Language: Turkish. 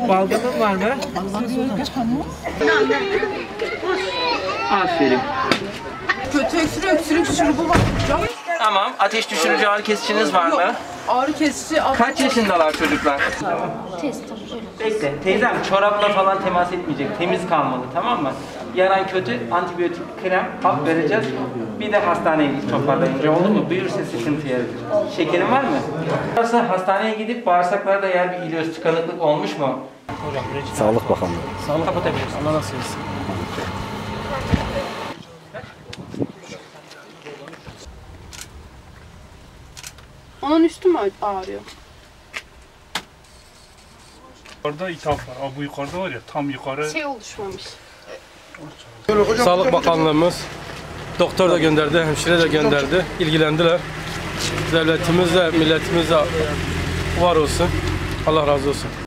Balgamın var mı? Aferin. Kötü öksürük şurubu var. Tamam. Ateş düşürücü ağrı kesiciniz var mı? Ağrı kesici. Kaç yaşındalar çocuklar? Bekle. Teyzem çorapla falan temas etmeyecek. Temiz kalmalı, tamam mı? Yaran kötü, antibiyotik krem, hap vereceğiz. Bir de hastaneye git toparlayınca, oldu mu? Büyürse sıkıntı yaratır. Şekerin var mı? Varsa hastaneye gidip bağırsaklarda eğer bir ileoz tıkanıklık olmuş mu? Sağlık Bakanlığı. Sağlık kapatabiliyorsun. Allah nasıl etsin. Onun üstü mü ağrıyor? Yukarıda ithaf var. Bu yukarıda var ya, tam yukarı. Oluşmamış. Sağlık Bakanlığımız doktor da gönderdi, hemşire de gönderdi, ilgilendiler. Devletimiz de milletimiz de var olsun. Allah razı olsun.